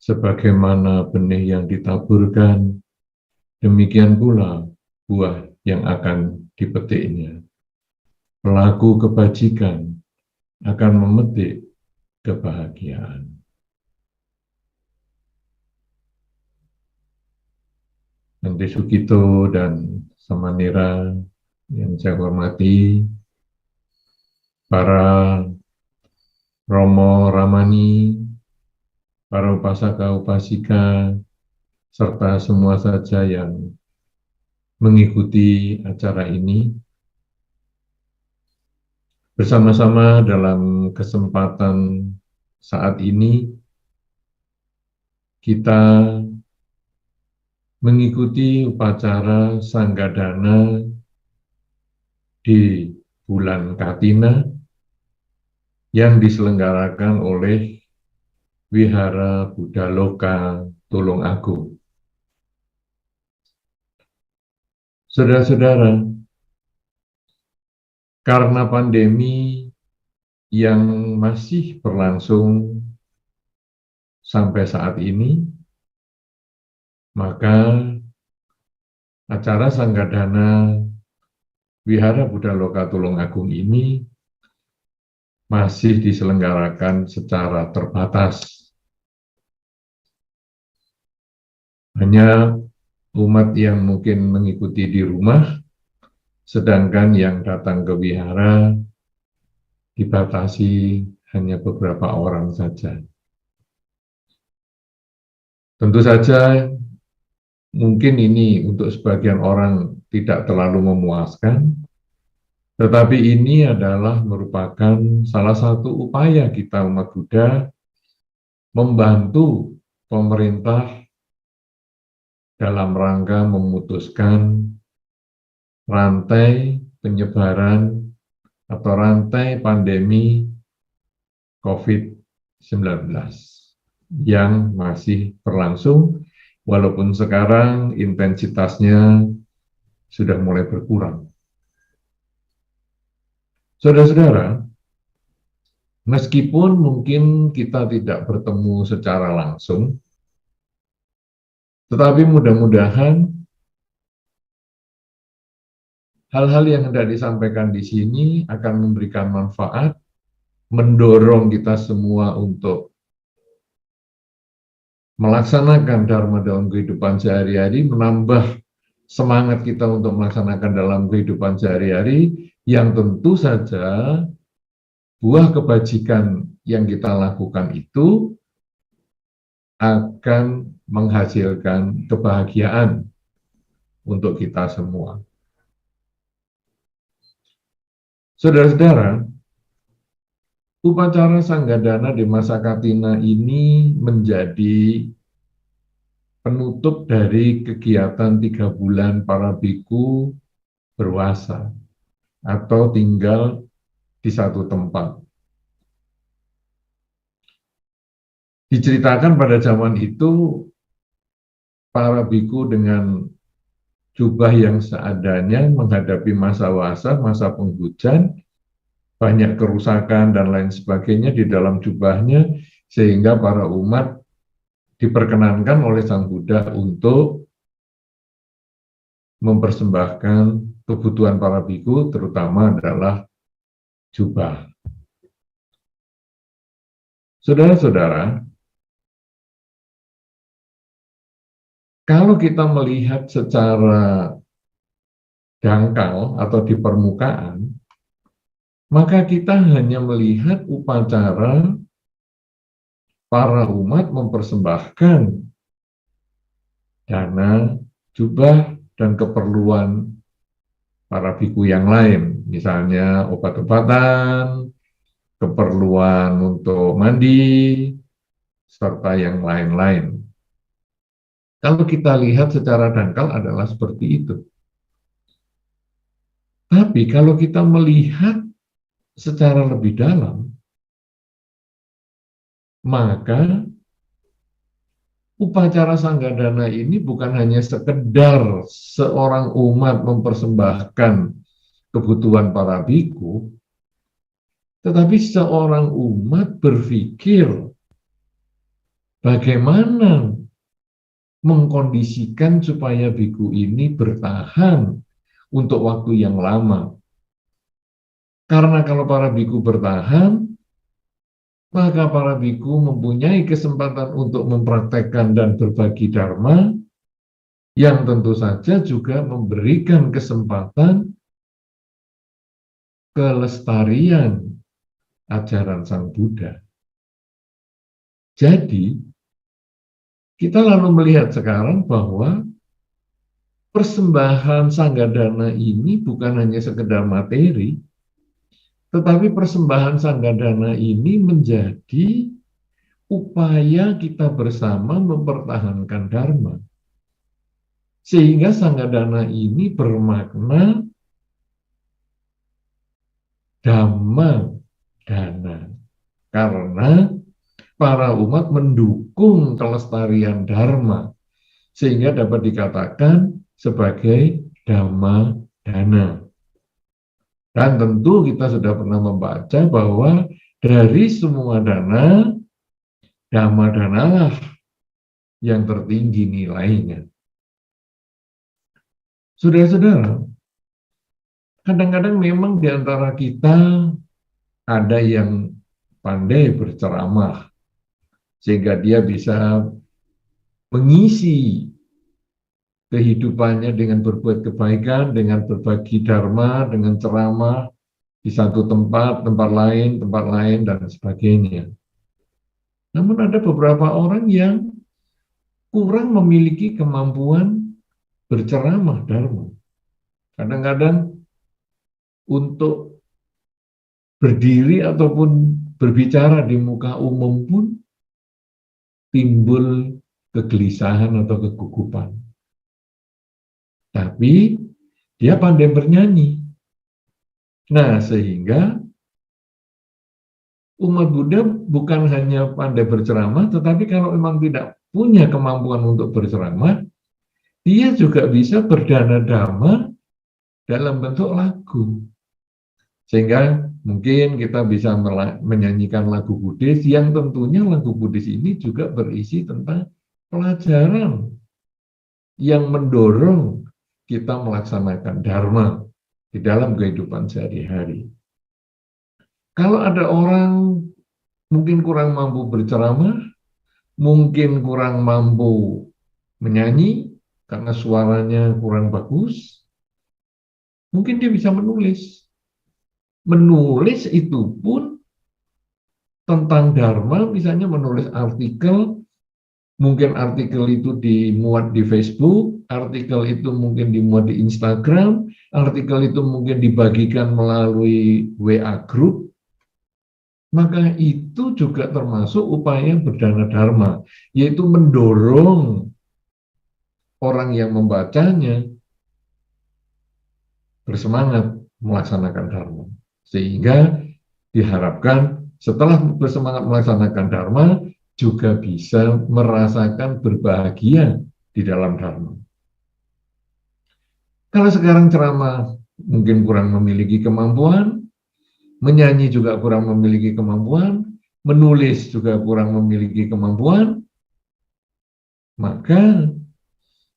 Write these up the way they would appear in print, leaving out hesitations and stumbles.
Sebagaimana benih yang ditaburkan, demikian pula buah yang akan dipetiknya. Pelaku kebajikan akan memetik kebahagiaan. Menteri Sugito dan Samanira yang saya hormati, para Romo Ramani, para upasaka upasika, serta semua saja yang mengikuti acara ini. Bersama-sama dalam kesempatan saat ini, kita mengikuti upacara Sanggadana di bulan Katina yang diselenggarakan oleh Wihara Buddha Loka Tulungagung. Saudara-saudara, karena pandemi yang masih berlangsung sampai saat ini, maka acara Sanggadana Wihara Buddha Loka Tulungagung ini masih diselenggarakan secara terbatas. Hanya umat yang mungkin mengikuti di rumah, sedangkan yang datang ke wihara dibatasi hanya beberapa orang saja. Tentu saja mungkin ini untuk sebagian orang tidak terlalu memuaskan, tetapi ini adalah merupakan salah satu upaya kita umat Buddha membantu pemerintah dalam rangka memutuskan rantai penyebaran atau rantai pandemi COVID-19 yang masih berlangsung, walaupun sekarang intensitasnya sudah mulai berkurang. Saudara-saudara, meskipun mungkin kita tidak bertemu secara langsung, tetapi mudah-mudahan hal-hal yang hendak disampaikan di sini akan memberikan manfaat, mendorong kita semua untuk melaksanakan dharma dalam kehidupan sehari-hari, menambah semangat kita untuk melaksanakan dalam kehidupan sehari-hari, yang tentu saja buah kebajikan yang kita lakukan itu akan menghasilkan kebahagiaan untuk kita semua. Saudara-saudara, upacara Sanggadana di masa Katina ini menjadi penutup dari kegiatan 3 bulan para biku berwasa atau tinggal di satu tempat. Diceritakan pada zaman itu, para biku dengan jubah yang seadanya menghadapi masa wasa, masa penghujan, banyak kerusakan dan lain sebagainya di dalam jubahnya, sehingga para umat diperkenankan oleh Sang Buddha untuk mempersembahkan kebutuhan para biku, terutama adalah jubah. Saudara-saudara, kalau kita melihat secara dangkal atau di permukaan, maka kita hanya melihat upacara para umat mempersembahkan dana, jubah, dan keperluan para biku yang lain, misalnya obat-obatan, keperluan untuk mandi, serta yang lain-lain. Kalau kita lihat secara dangkal adalah seperti itu. Tapi kalau kita melihat secara lebih dalam, maka upacara Sanggadana ini bukan hanya sekedar seorang umat mempersembahkan kebutuhan para biku, tetapi seorang umat berpikir bagaimana mengkondisikan supaya biku ini bertahan untuk waktu yang lama. Karena kalau para biku bertahan, maka para biku mempunyai kesempatan untuk mempraktekkan dan berbagi dharma, yang tentu saja juga memberikan kesempatan kelestarian ajaran Sang Buddha. Jadi, kita lalu melihat sekarang bahwa persembahan Sanggadana ini bukan hanya sekedar materi, tetapi persembahan Sanggadana ini menjadi upaya kita bersama mempertahankan Dharma. Sehingga Sanggadana ini bermakna Dhamma Dana. Karena para umat mendukung kelestarian Dharma. Sehingga dapat dikatakan sebagai Dhamma Dana. Dan tentu kita sudah pernah membaca bahwa dari semua dana, Dhamma Dana lah yang tertinggi nilainya. Saudara-saudara, kadang-kadang memang di antara kita ada yang pandai berceramah, sehingga dia bisa mengisi kehidupannya dengan berbuat kebaikan, dengan berbagi dharma, dengan ceramah di satu tempat, tempat lain, dan sebagainya. Namun ada beberapa orang yang kurang memiliki kemampuan berceramah dharma. Kadang-kadang untuk berdiri ataupun berbicara di muka umum pun timbul kegelisahan atau kegugupan. Tapi dia pandai bernyanyi. Nah, sehingga umat Buddha bukan hanya pandai berceramah, tetapi kalau memang tidak punya kemampuan untuk berceramah, dia juga bisa berdana dhamma dalam bentuk lagu. Sehingga mungkin kita bisa menyanyikan lagu Buddhis yang tentunya lagu Buddhis ini juga berisi tentang pelajaran yang mendorong kita melaksanakan dharma di dalam kehidupan sehari-hari. Kalau ada orang mungkin kurang mampu berceramah, mungkin kurang mampu menyanyi karena suaranya kurang bagus, mungkin dia bisa menulis. Menulis itu pun tentang dharma, misalnya menulis artikel, mungkin artikel itu dimuat di Facebook, artikel itu mungkin dimuat di Instagram, artikel itu mungkin dibagikan melalui WA group, maka itu juga termasuk upaya berdana dharma, yaitu mendorong orang yang membacanya bersemangat melaksanakan dharma. Sehingga diharapkan setelah bersemangat melaksanakan dharma, juga bisa merasakan berbahagia di dalam dharma. Kalau sekarang ceramah mungkin kurang memiliki kemampuan, menyanyi juga kurang memiliki kemampuan, menulis juga kurang memiliki kemampuan, maka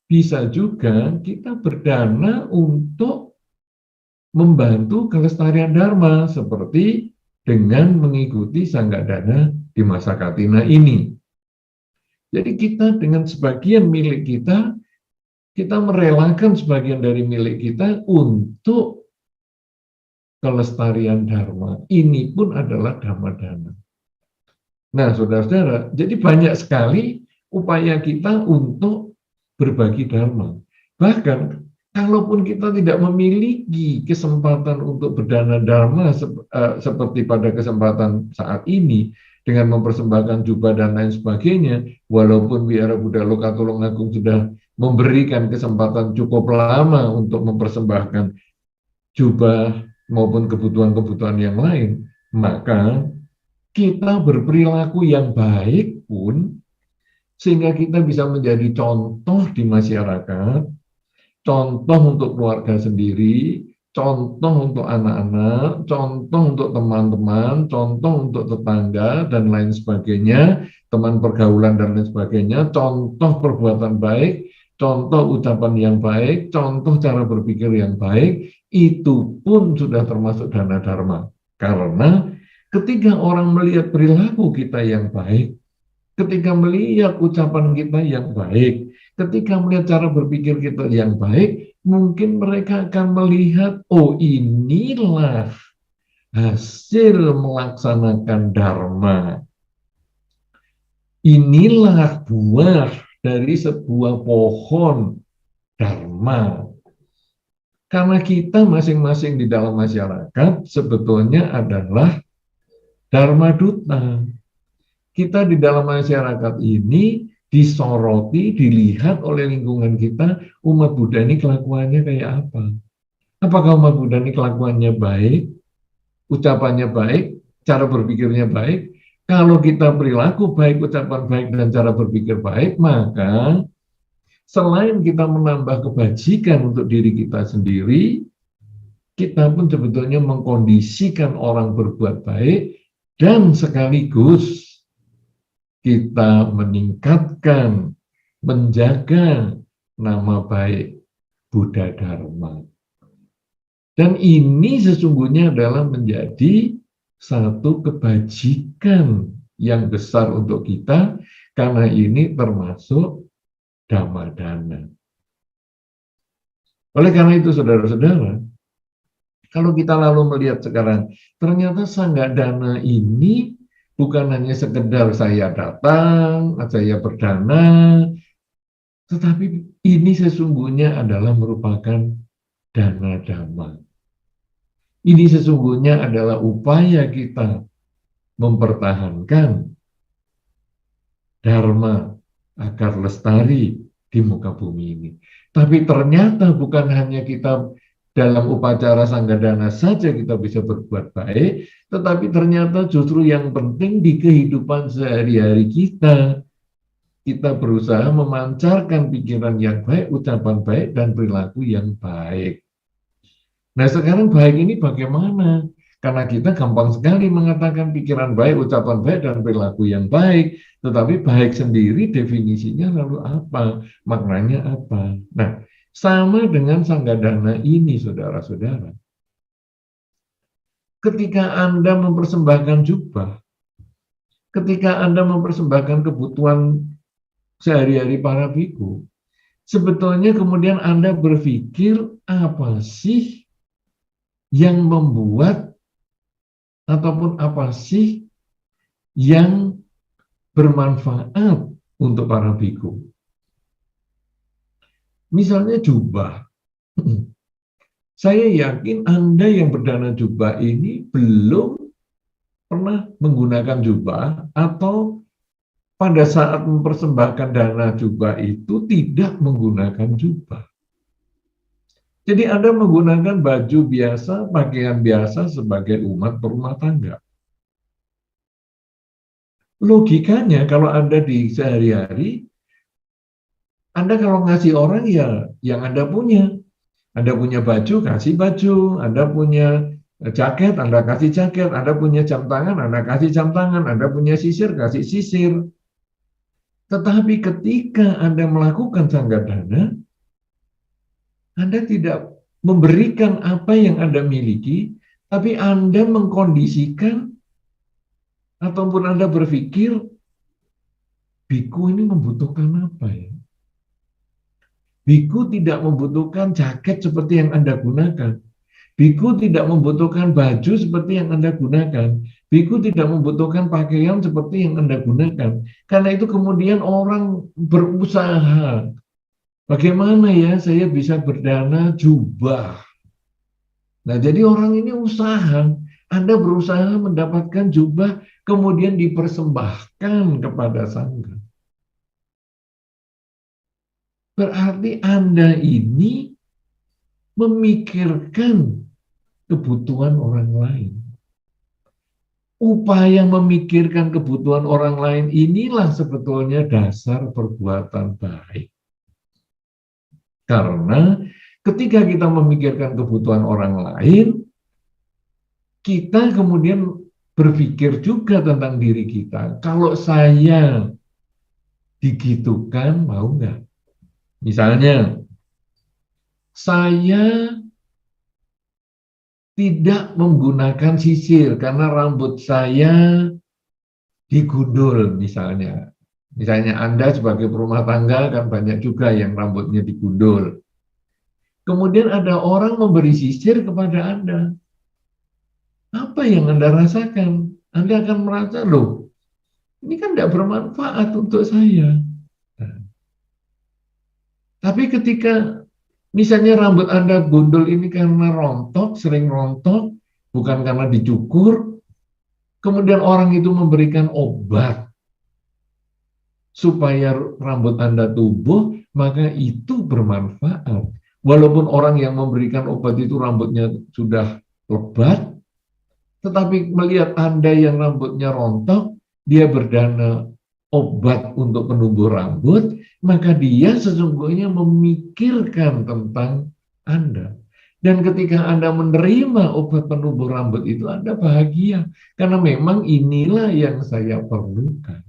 bisa juga kita berdana untuk membantu kelestarian dharma seperti dengan mengikuti Sanggadana di masa Katina ini. Jadi kita dengan sebagian milik kita merelakan sebagian dari milik kita untuk kelestarian dharma. Ini pun adalah dhamma dana. Nah, saudara-saudara, jadi banyak sekali upaya kita untuk berbagi dharma. Bahkan kalaupun kita tidak memiliki kesempatan untuk berdana dharma seperti pada kesempatan saat ini dengan mempersembahkan jubah dan lain sebagainya, walaupun Wihara Buddha Lokatulungagung sudah memberikan kesempatan cukup lama untuk mempersembahkan jubah maupun kebutuhan-kebutuhan yang lain, maka kita berperilaku yang baik pun sehingga kita bisa menjadi contoh di masyarakat, contoh untuk keluarga sendiri, contoh untuk anak-anak, contoh untuk teman-teman, contoh untuk tetangga, dan lain sebagainya, teman pergaulan dan lain sebagainya, contoh perbuatan baik, contoh ucapan yang baik, contoh cara berpikir yang baik, itu pun sudah termasuk dana dharma. Karena ketika orang melihat perilaku kita yang baik, ketika melihat ucapan kita yang baik, ketika melihat cara berpikir kita yang baik, mungkin mereka akan melihat, oh inilah hasil melaksanakan dharma. Inilah buah dari sebuah pohon dharma. Karena kita masing-masing di dalam masyarakat sebetulnya adalah dharma duta. Kita di dalam masyarakat ini disoroti, dilihat oleh lingkungan kita, umat Buddha ini kelakuannya kayak apa? Apakah umat Buddha ini kelakuannya baik, ucapannya baik, cara berpikirnya baik? Kalau kita perilaku baik, ucapan baik, dan cara berpikir baik, maka selain kita menambah kebajikan untuk diri kita sendiri, kita pun sebetulnya mengkondisikan orang berbuat baik, dan sekaligus kita meningkatkan, menjaga nama baik Buddha Dharma. Dan ini sesungguhnya adalah menjadi satu kebajikan yang besar untuk kita, karena ini termasuk Dhamma Dana. Oleh karena itu, saudara-saudara, kalau kita lalu melihat sekarang, ternyata Sangga Dana ini bukan hanya sekedar saya datang, saya berdana, tetapi ini sesungguhnya adalah merupakan dana dhamma. Ini sesungguhnya adalah upaya kita mempertahankan dharma agar lestari di muka bumi ini. Tapi ternyata bukan hanya kita dalam upacara Sanggadana saja kita bisa berbuat baik, tetapi ternyata justru yang penting di kehidupan sehari-hari kita berusaha memancarkan pikiran yang baik, ucapan baik, dan perilaku yang baik. Nah sekarang baik ini bagaimana? Karena kita gampang sekali mengatakan pikiran baik, ucapan baik, dan perilaku yang baik. Tetapi baik sendiri definisinya lalu apa? Maknanya apa? Nah, sama dengan Sanggadana ini, saudara-saudara. Ketika Anda mempersembahkan jubah, ketika Anda mempersembahkan kebutuhan sehari-hari para biku, sebetulnya kemudian Anda berpikir apa sih yang membuat ataupun apa sih yang bermanfaat untuk para biku. Misalnya jubah. Saya yakin Anda yang berdana jubah ini belum pernah menggunakan jubah, atau pada saat mempersembahkan dana jubah itu tidak menggunakan jubah. Jadi Anda menggunakan baju biasa, pakaian biasa sebagai umat berumah tangga. Logikanya kalau Anda di sehari-hari, Anda kalau ngasih orang ya yang Anda punya. Anda punya baju, kasih baju. Anda punya jaket, Anda kasih jaket. Anda punya jam tangan, Anda kasih jam tangan. Anda punya sisir, kasih sisir. Tetapi ketika Anda melakukan Sanggadana, Anda tidak memberikan apa yang Anda miliki, tapi Anda mengkondisikan ataupun Anda berpikir, biku ini membutuhkan apa ya? Biku tidak membutuhkan jaket seperti yang Anda gunakan. Biku tidak membutuhkan baju seperti yang Anda gunakan. Biku tidak membutuhkan pakaian seperti yang Anda gunakan. Karena itu kemudian orang berusaha. Bagaimana ya saya bisa berdana jubah? Nah, jadi orang ini usaha. Anda berusaha mendapatkan jubah, kemudian dipersembahkan kepada sangga. Berarti Anda ini memikirkan kebutuhan orang lain. Upaya memikirkan kebutuhan orang lain inilah sebetulnya dasar perbuatan baik. Karena ketika kita memikirkan kebutuhan orang lain, kita kemudian berpikir juga tentang diri kita. Kalau saya digitukan, mau nggak? Misalnya, saya tidak menggunakan sisir karena rambut saya digundul misalnya. Misalnya Anda sebagai perumah tangga kan banyak juga yang rambutnya digundul. Kemudian ada orang memberi sisir kepada Anda. Apa yang Anda rasakan? Anda akan merasa, loh, ini kan tidak bermanfaat untuk saya. Tapi ketika misalnya rambut Anda gundul ini karena rontok, sering rontok, bukan karena dicukur, kemudian orang itu memberikan obat supaya rambut Anda tumbuh, maka itu bermanfaat. Walaupun orang yang memberikan obat itu rambutnya sudah lebat, tetapi melihat Anda yang rambutnya rontok, dia berdana obat untuk penumbuh rambut, maka dia sesungguhnya memikirkan tentang Anda. Dan ketika Anda menerima obat penumbuh rambut itu, Anda bahagia. Karena memang inilah yang saya perlukan.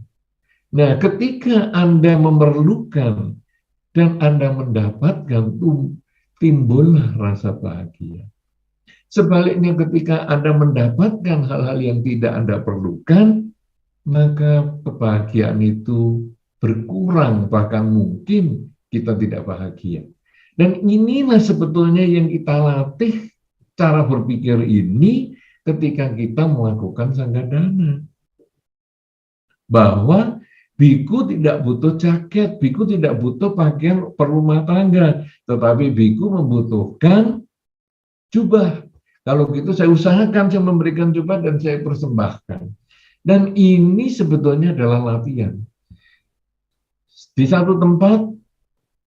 Nah, ketika Anda memerlukan dan Anda mendapatkan, timbullah rasa bahagia. Sebaliknya ketika Anda mendapatkan hal-hal yang tidak Anda perlukan, maka kebahagiaan itu berkurang, bahkan mungkin kita tidak bahagia. Dan inilah sebetulnya yang kita latih cara berpikir ini ketika kita melakukan sanggadana. Bahwa biku tidak butuh jaket, biku tidak butuh pakaian perumah tangga, tetapi biku membutuhkan jubah. Kalau gitu saya usahakan saya memberikan jubah dan saya persembahkan. Dan ini sebetulnya adalah latihan. Di satu tempat,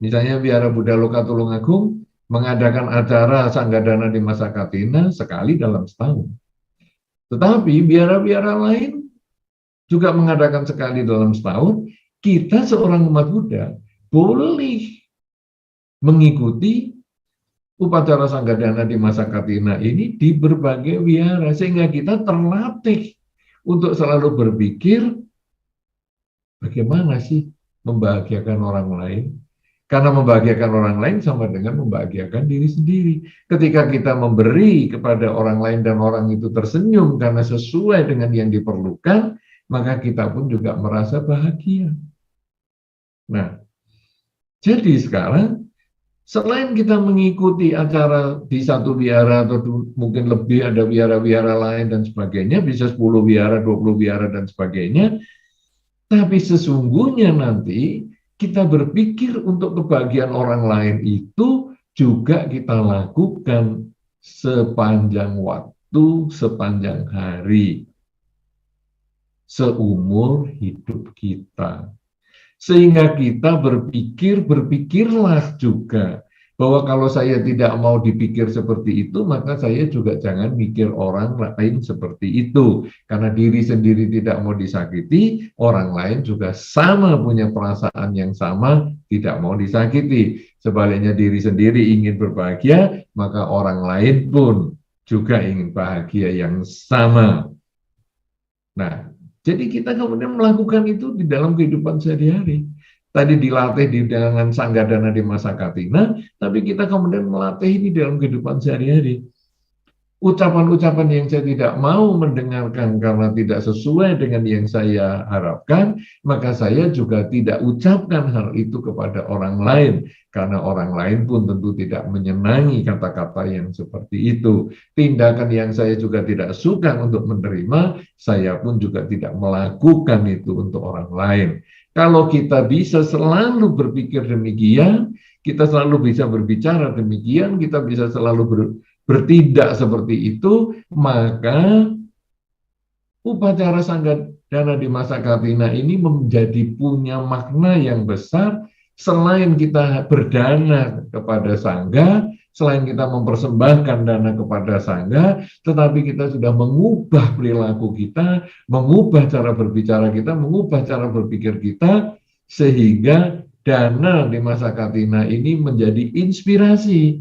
misalnya Wihara Buddha Loka Tulungagung mengadakan acara sanggadana di masa Katina sekali dalam setahun. Tetapi wihara-wihara lain juga mengadakan sekali dalam setahun. Kita seorang umat Buddha boleh mengikuti upacara sanggadana di masa Katina ini di berbagai wihara, sehingga kita terlatih untuk selalu berpikir bagaimana sih membahagiakan orang lain. Karena membahagiakan orang lain sama dengan membahagiakan diri sendiri. Ketika kita memberi kepada orang lain dan orang itu tersenyum karena sesuai dengan yang diperlukan, maka kita pun juga merasa bahagia. Nah, jadi sekarang selain kita mengikuti acara di satu wihara atau mungkin lebih ada wihara-wihara lain dan sebagainya, bisa 10 wihara, 20 wihara dan sebagainya, tapi sesungguhnya nanti kita berpikir untuk kebahagiaan orang lain itu juga kita lakukan sepanjang waktu, sepanjang hari, seumur hidup kita. Sehingga kita berpikirlah juga bahwa kalau saya tidak mau dipikir seperti itu, maka saya juga jangan mikir orang lain seperti itu. Karena diri sendiri tidak mau disakiti, orang lain juga sama punya perasaan yang sama, tidak mau disakiti. Sebaliknya diri sendiri ingin berbahagia, maka orang lain pun juga ingin bahagia yang sama. Nah, jadi kita kemudian melakukan itu di dalam kehidupan sehari-hari. Tadi dilatih di dengan sanggadana di masa Katina, tapi kita kemudian melatih ini dalam kehidupan sehari-hari. Ucapan-ucapan yang saya tidak mau mendengarkan karena tidak sesuai dengan yang saya harapkan, maka saya juga tidak ucapkan hal itu kepada orang lain, karena orang lain pun tentu tidak menyenangi kata-kata yang seperti itu. Tindakan yang saya juga tidak suka untuk menerima, saya pun juga tidak melakukan itu untuk orang lain. Kalau kita bisa selalu berpikir demikian, kita selalu bisa berbicara demikian, kita bisa selalu bertindak seperti itu, maka upacara sanggadana di masa Katina ini menjadi punya makna yang besar. Selain kita berdana kepada sangga, selain kita mempersembahkan dana kepada sangga, tetapi kita sudah mengubah perilaku kita, mengubah cara berbicara kita, mengubah cara berpikir kita, sehingga dana di masa Katina ini menjadi inspirasi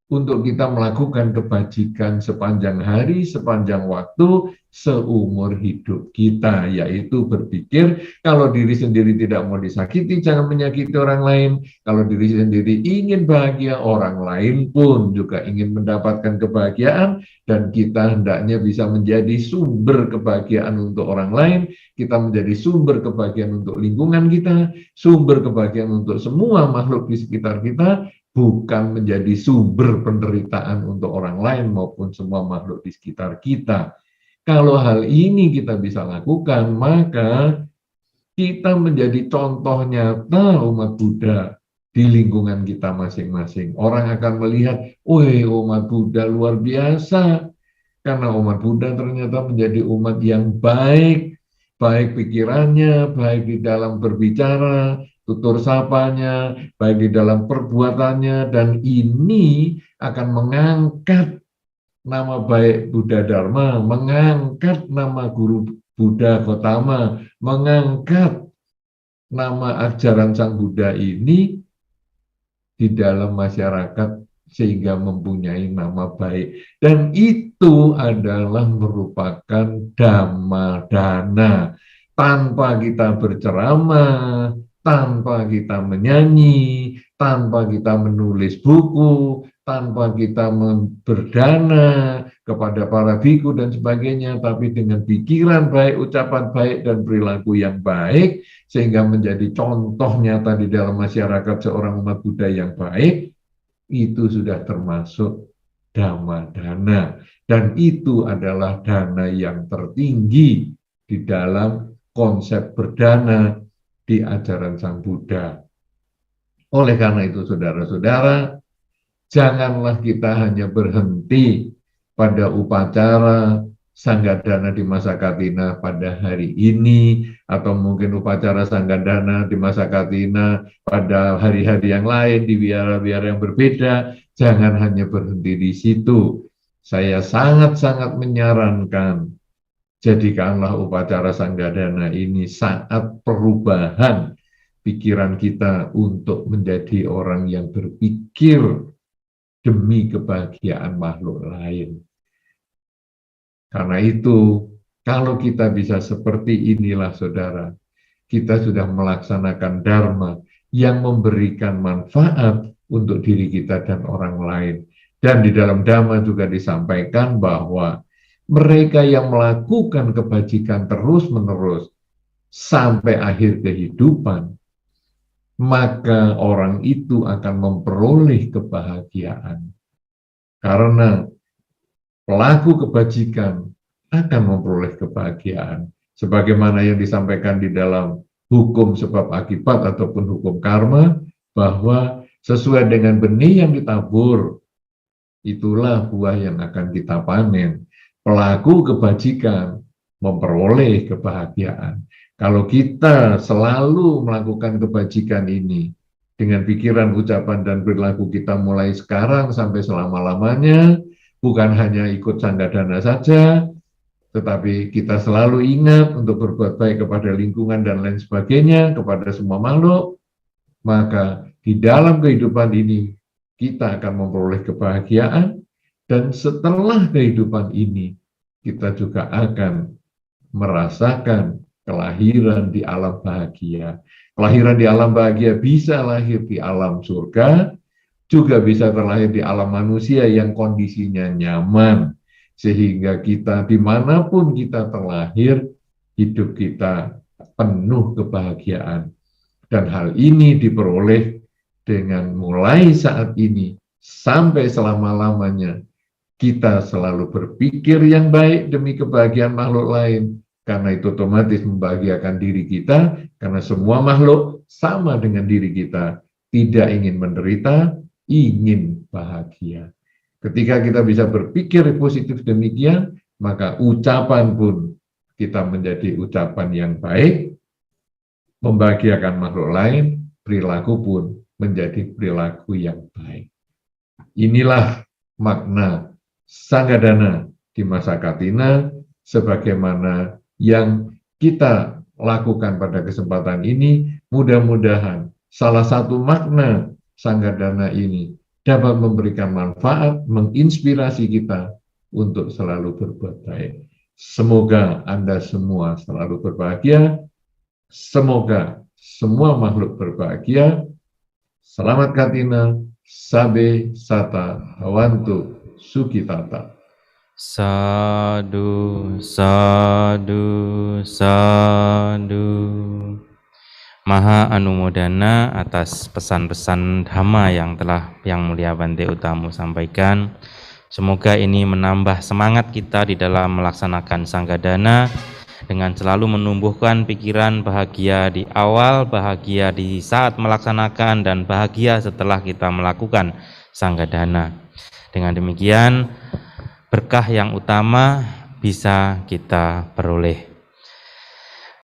untuk kita melakukan kebajikan sepanjang hari, sepanjang waktu, seumur hidup kita, yaitu berpikir kalau diri sendiri tidak mau disakiti, jangan menyakiti orang lain. Kalau diri sendiri ingin bahagia, orang lain pun juga ingin mendapatkan kebahagiaan, dan kita hendaknya bisa menjadi sumber kebahagiaan untuk orang lain, kita menjadi sumber kebahagiaan untuk lingkungan kita, sumber kebahagiaan untuk semua makhluk di sekitar kita, bukan menjadi sumber penderitaan untuk orang lain maupun semua makhluk di sekitar kita. Kalau hal ini kita bisa lakukan, maka kita menjadi contoh nyata umat Buddha di lingkungan kita masing-masing. Orang akan melihat, wih, umat Buddha luar biasa, karena umat Buddha ternyata menjadi umat yang baik, baik pikirannya, baik di dalam berbicara, tutur sapanya, baik di dalam perbuatannya, dan ini akan mengangkat nama baik Buddha Dharma, mengangkat nama guru Buddha Gotama, mengangkat nama ajaran Sang Buddha ini di dalam masyarakat sehingga mempunyai nama baik. Dan itu adalah merupakan dhamma dana. Tanpa kita berceramah, tanpa kita menyanyi, tanpa kita menulis buku, tanpa kita berdana kepada para biku dan sebagainya, tapi dengan pikiran baik, ucapan baik, dan perilaku yang baik, sehingga menjadi contoh nyata di dalam masyarakat seorang umat Buddha yang baik, itu sudah termasuk dhamma dana. Dan itu adalah dana yang tertinggi di dalam konsep berdana di ajaran Sang Buddha. Oleh karena itu, saudara-saudara, janganlah kita hanya berhenti pada upacara Sanggadana di masa Katina pada hari ini, atau mungkin upacara Sanggadana di masa Katina pada hari-hari yang lain di wihara-wihara yang berbeda. Jangan hanya berhenti di situ. Saya sangat-sangat menyarankan, jadikanlah upacara Sanggadana ini saat perubahan pikiran kita untuk menjadi orang yang berpikir demi kebahagiaan makhluk lain. Karena itu, kalau kita bisa seperti inilah, saudara, kita sudah melaksanakan dharma yang memberikan manfaat untuk diri kita dan orang lain. Dan di dalam dhamma juga disampaikan bahwa mereka yang melakukan kebajikan terus-menerus sampai akhir kehidupan, maka orang itu akan memperoleh kebahagiaan. Karena pelaku kebajikan akan memperoleh kebahagiaan. Sebagaimana yang disampaikan di dalam hukum sebab akibat ataupun hukum karma, bahwa sesuai dengan benih yang ditabur, itulah buah yang akan kita panen. Pelaku kebajikan memperoleh kebahagiaan. Kalau kita selalu melakukan kebajikan ini dengan pikiran, ucapan, dan perilaku kita mulai sekarang sampai selama-lamanya, bukan hanya ikut Sanggadana saja, tetapi kita selalu ingat untuk berbuat baik kepada lingkungan dan lain sebagainya, kepada semua makhluk, maka di dalam kehidupan ini kita akan memperoleh kebahagiaan, dan setelah kehidupan ini kita juga akan merasakan kelahiran di alam bahagia. Kelahiran di alam bahagia bisa lahir di alam surga, juga bisa terlahir di alam manusia yang kondisinya nyaman, sehingga kita dimanapun kita terlahir, hidup kita penuh kebahagiaan. Dan hal ini diperoleh dengan mulai saat ini sampai selama-lamanya kita selalu berpikir yang baik demi kebahagiaan makhluk lain, karena itu otomatis membahagiakan diri kita, karena semua makhluk sama dengan diri kita, tidak ingin menderita, ingin bahagia. Ketika kita bisa berpikir positif demikian, maka ucapan pun kita menjadi ucapan yang baik, membahagiakan makhluk lain, perilaku pun menjadi perilaku yang baik. Inilah makna Sanggadana di masa Katina, sebagaimana yang kita lakukan pada kesempatan ini. Mudah-mudahan salah satu makna Sanggadana ini dapat memberikan manfaat, menginspirasi kita untuk selalu berbuat baik. Semoga Anda semua selalu berbahagia. Semoga semua makhluk berbahagia. Selamat Katina, Sabe Sata Hawantu Sukitata. Sadu, sadu, sadu. Maha anumodana atas pesan-pesan Dhamma yang telah Yang Mulia Bante Uttamu sampaikan. Semoga ini menambah semangat kita di dalam melaksanakan Sanggadana dengan selalu menumbuhkan pikiran bahagia di awal, bahagia di saat melaksanakan, dan bahagia setelah kita melakukan Sanggadana. Dengan demikian, berkah yang utama bisa kita peroleh.